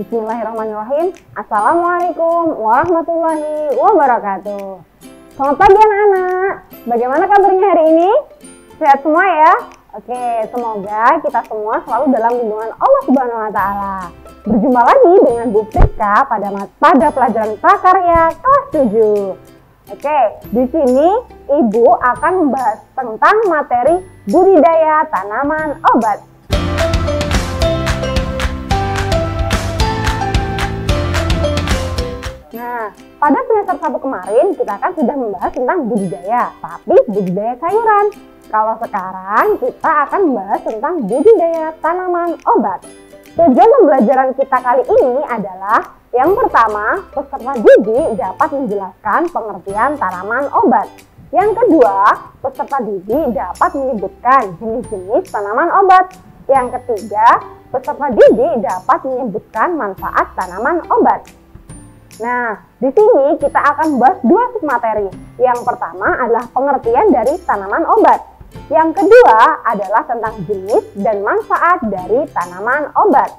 Bismillahirrahmanirrahim. Assalamualaikum warahmatullahi wabarakatuh. Selamat pagi anak-anak. Bagaimana kabarnya hari ini? Sehat semua ya? Oke, semoga kita semua selalu dalam lindungan Allah Subhanahu wa taala. Berjumpa lagi dengan Bu Friska pada pelajaran prakarya kelas 7. Oke, di sini Ibu akan membahas tentang materi budidaya tanaman obat. Nah, pada semester 1 kemarin kita kan sudah membahas tentang budidaya, tapi budidaya sayuran. Kalau sekarang kita akan membahas tentang budidaya tanaman obat. Tujuan pembelajaran kita kali ini adalah yang pertama, peserta didik dapat menjelaskan pengertian tanaman obat. Yang kedua, peserta didik dapat menyebutkan jenis-jenis tanaman obat. Yang ketiga, peserta didik dapat menyebutkan manfaat tanaman obat. Nah, di sini kita akan membahas dua submateri. Yang pertama adalah pengertian dari tanaman obat. Yang kedua adalah tentang jenis dan manfaat dari tanaman obat.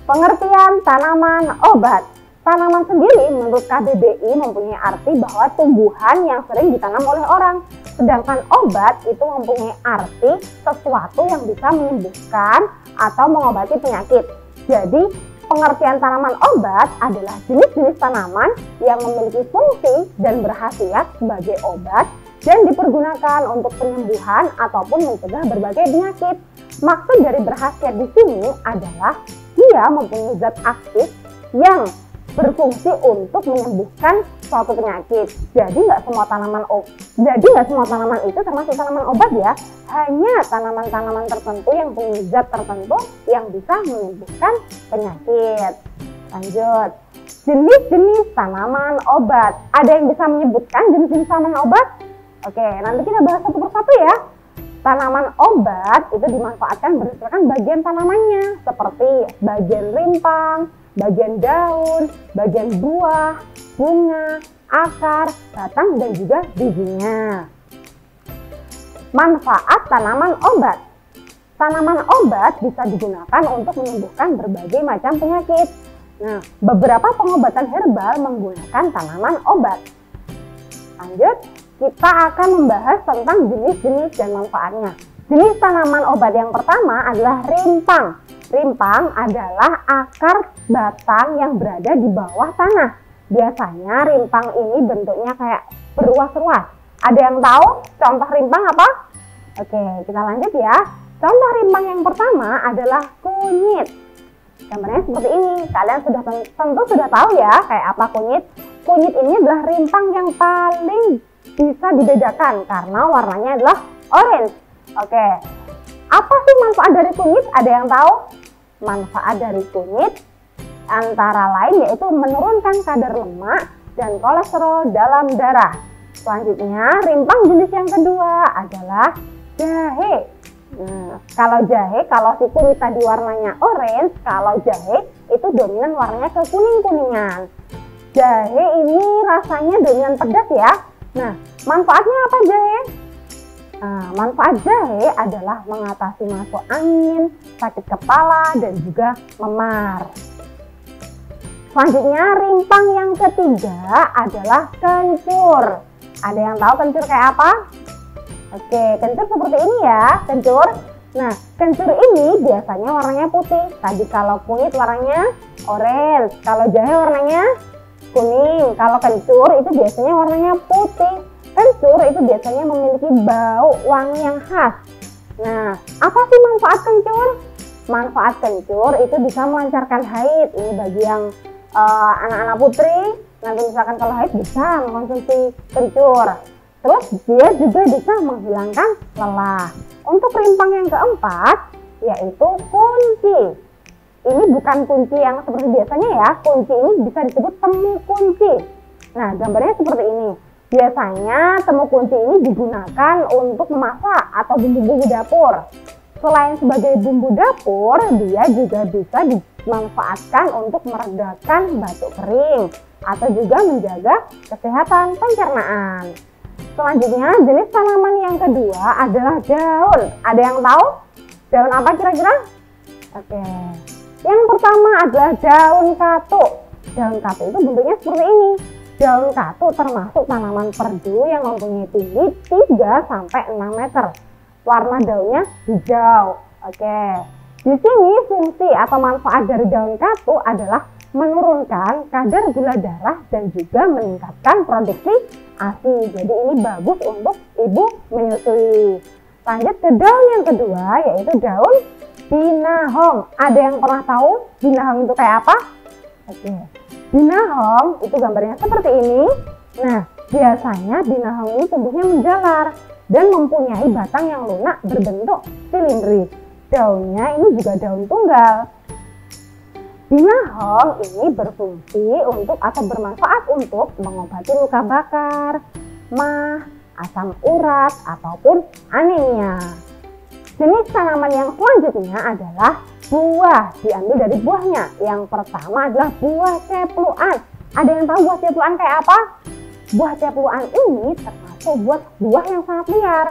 Pengertian tanaman obat. Tanaman sendiri menurut KBBI mempunyai arti bahwa tumbuhan yang sering ditanam oleh orang. Sedangkan obat itu mempunyai arti sesuatu yang bisa menyembuhkan atau mengobati penyakit. Jadi, pengertian tanaman obat adalah jenis-jenis tanaman yang memiliki fungsi dan berkhasiat sebagai obat dan dipergunakan untuk penyembuhan ataupun mencegah berbagai penyakit. Maksud dari berkhasiat di sini adalah dia mempunyai zat aktif yang berfungsi untuk menyembuhkan suatu penyakit. Jadi nggak semua tanaman itu termasuk tanaman obat ya. Hanya tanaman-tanaman tertentu yang punya zat tertentu yang bisa menyembuhkan penyakit. Lanjut. Jenis-jenis tanaman obat. Ada yang bisa menyebutkan jenis-jenis tanaman obat? Oke, nanti kita bahas satu persatu ya. Tanaman obat itu dimanfaatkan berdasarkan bagian tanamannya, seperti bagian rimpang, bagian daun, bagian buah, bunga, akar, batang, dan juga bijinya. Manfaat tanaman obat. Tanaman obat bisa digunakan untuk menyembuhkan berbagai macam penyakit. Nah, beberapa pengobatan herbal menggunakan tanaman obat. Lanjut, kita akan membahas tentang jenis-jenis dan manfaatnya. Jenis tanaman obat yang pertama adalah rimpang. Rimpang adalah akar batang yang berada di bawah tanah. Biasanya rimpang ini bentuknya kayak beruas-ruas. Ada yang tahu contoh rimpang apa? Oke, kita lanjut ya. Contoh rimpang yang pertama adalah kunyit. Gambarnya seperti ini. Kalian tentu sudah tahu ya kayak apa kunyit. Kunyit ini adalah rimpang yang paling bisa dibedakan karena warnanya adalah orange. Oke. Apa sih manfaat dari kunyit? Ada yang tahu? Manfaat dari kunyit antara lain yaitu menurunkan kadar lemak dan kolesterol dalam darah. Selanjutnya, rimpang jenis yang kedua adalah jahe. Nah, kalau si kunyit tadi warnanya orange, kalau jahe itu dominan warnanya ke kuning-kuningan. Jahe ini rasanya dominan pedas ya. Nah, manfaatnya apa jahe? Nah, manfaat jahe adalah mengatasi masuk angin, sakit kepala, dan juga memar. Selanjutnya, rimpang yang ketiga adalah kencur. Ada yang tahu kencur kayak apa? Oke, kencur seperti ini ya, kencur. Nah, kencur ini biasanya warnanya putih. Tadi kalau kunyit warnanya orange, kalau jahe warnanya kuning. Kalau kencur itu biasanya warnanya putih. Kencur itu biasanya memiliki bau wangi yang khas. Nah, apa sih manfaat kencur? Manfaat kencur itu bisa melancarkan haid. Ini bagi yang anak-anak putri, nanti misalkan kalau haid bisa mengkonsumsi kencur. Terus dia juga bisa menghilangkan lelah. Untuk rimpang yang keempat yaitu kunci. Ini bukan kunci yang seperti biasanya ya. Kunci ini bisa disebut temu kunci. Nah, gambarnya seperti ini. Biasanya temu kunci ini digunakan untuk memasak atau bumbu-bumbu dapur. Selain sebagai bumbu dapur, dia juga bisa dimanfaatkan untuk meredakan batuk kering atau juga menjaga kesehatan pencernaan. Selanjutnya, jenis tanaman yang kedua adalah daun. Ada yang tahu? Daun apa kira-kira? Oke. Yang pertama adalah daun katuk. Daun katuk itu bentuknya seperti ini. Daun katuk termasuk tanaman perdu yang mempunyai tinggi 3-6 meter. Warna daunnya hijau. Oke. Di sini fungsi atau manfaat dari daun katuk adalah menurunkan kadar gula darah dan juga meningkatkan produksi ASI. Jadi ini bagus untuk ibu menyusui. Lanjut ke daun yang kedua, yaitu daun binahong. Ada yang pernah tahu binahong itu kayak apa? Oke. Binahong itu gambarnya seperti ini. Nah, biasanya binahong ini tumbuhnya menjalar dan mempunyai batang yang lunak berbentuk silindris. Daunnya ini juga daun tunggal. Binahong ini berfungsi untuk atau bermanfaat untuk mengobati luka bakar, MAH, asam urat, ataupun anemia. Jenis tanaman yang selanjutnya adalah buah, diambil dari buahnya. Yang pertama adalah buah cepluan. Ada yang tahu buah cepluan kayak apa? Buah cepluan ini termasuk buah yang sangat liar.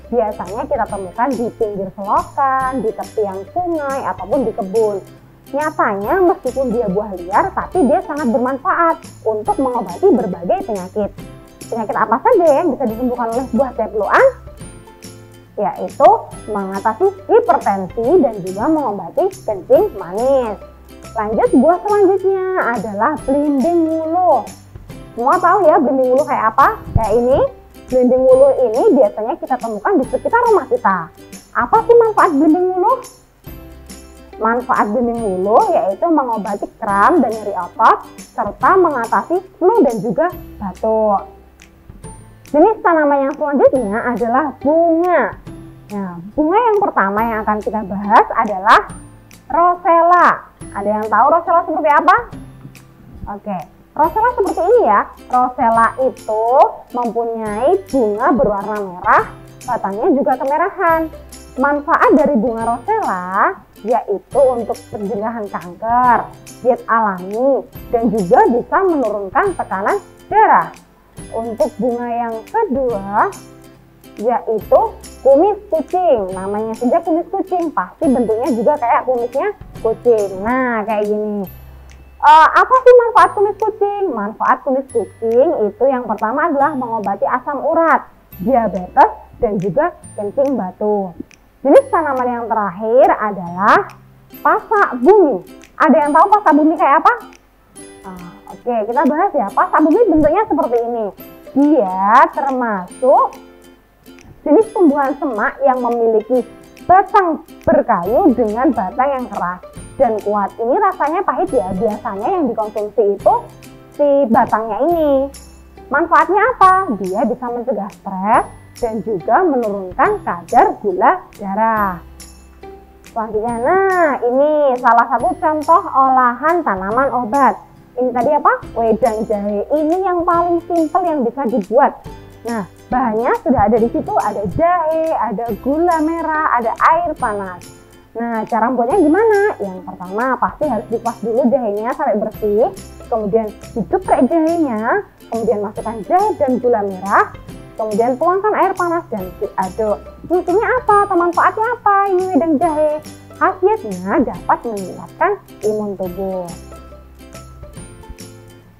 Biasanya kita temukan di pinggir selokan, di tepian sungai, ataupun di kebun. Nyatanya meskipun dia buah liar, tapi dia sangat bermanfaat untuk mengobati berbagai penyakit. Penyakit apa saja yang bisa disembuhkan oleh buah cepluan? Yaitu mengatasi hipertensi dan juga mengobati kencing manis. Lanjut, buah selanjutnya adalah belimbing wuluh. Semua tahu ya belimbing wuluh kayak apa? Kayak ini. Belimbing wuluh ini biasanya kita temukan di sekitar rumah kita. Apa sih manfaat belimbing wuluh? Manfaat belimbing wuluh yaitu mengobati kram dan nyeri otot serta mengatasi flu dan juga batuk. Jenis tanaman yang selanjutnya adalah bunga. Nah, bunga yang pertama yang akan kita bahas adalah rosella. Ada yang tahu rosella seperti apa? Oke, rosella seperti ini ya. Rosella itu mempunyai bunga berwarna merah, batangnya juga kemerahan. Manfaat dari bunga rosella yaitu untuk pencegahan kanker, diet alami, dan juga bisa menurunkan tekanan darah. Untuk bunga yang kedua yaitu kumis kucing. Namanya saja kumis kucing, pasti bentuknya juga kayak kumisnya kucing. Nah, kayak gini. Apa sih manfaat kumis kucing? Manfaat kumis kucing itu yang pertama adalah mengobati asam urat, diabetes, dan juga kencing batu. Jenis tanaman yang terakhir adalah pasak bumi. Ada yang tahu pasak bumi kayak apa? Oke, kita bahas ya. Pasak bumi bentuknya seperti ini. Dia termasuk jenis tumbuhan semak yang memiliki batang berkayu dengan batang yang keras dan kuat. Ini rasanya pahit ya. Biasanya yang dikonsumsi itu si batangnya ini. Manfaatnya apa? Dia bisa mencegah stres dan juga menurunkan kadar gula darah. Selanjutnya, nah ini salah satu contoh olahan tanaman obat. Ini tadi apa? Wedang jahe. Ini yang paling simpel yang bisa dibuat. Nah, bahannya sudah ada di situ. Ada jahe, ada gula merah, ada air panas. Nah, cara membuatnya gimana? Yang pertama pasti harus dikupas dulu jahenya sampai bersih. Kemudian digeprek jahenya. Kemudian masukkan jahe dan gula merah. Kemudian tuangkan air panas dan diaduk. Fungsinya apa? Atau manfaatnya apa? Ini wedang jahe. Khasiatnya dapat meningkatkan imun tubuh.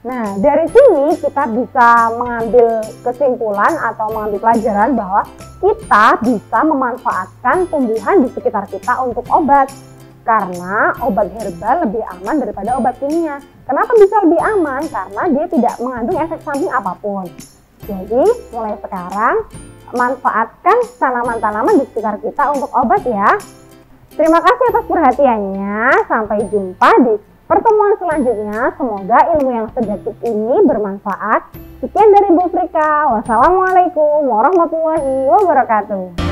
Nah, dari sini kita bisa mengambil kesimpulan atau mengambil pelajaran bahwa kita bisa memanfaatkan tumbuhan di sekitar kita untuk obat. Karena obat herbal lebih aman daripada obat kimia. Kenapa bisa lebih aman? Karena dia tidak mengandung efek samping apapun. Jadi, mulai sekarang manfaatkan tanaman-tanaman di sekitar kita untuk obat ya. Terima kasih atas perhatiannya. Sampai jumpa di pertemuan selanjutnya. Semoga ilmu yang sedikit ini bermanfaat. Sekian dari Bu Frika. Wassalamualaikum warahmatullahi wabarakatuh.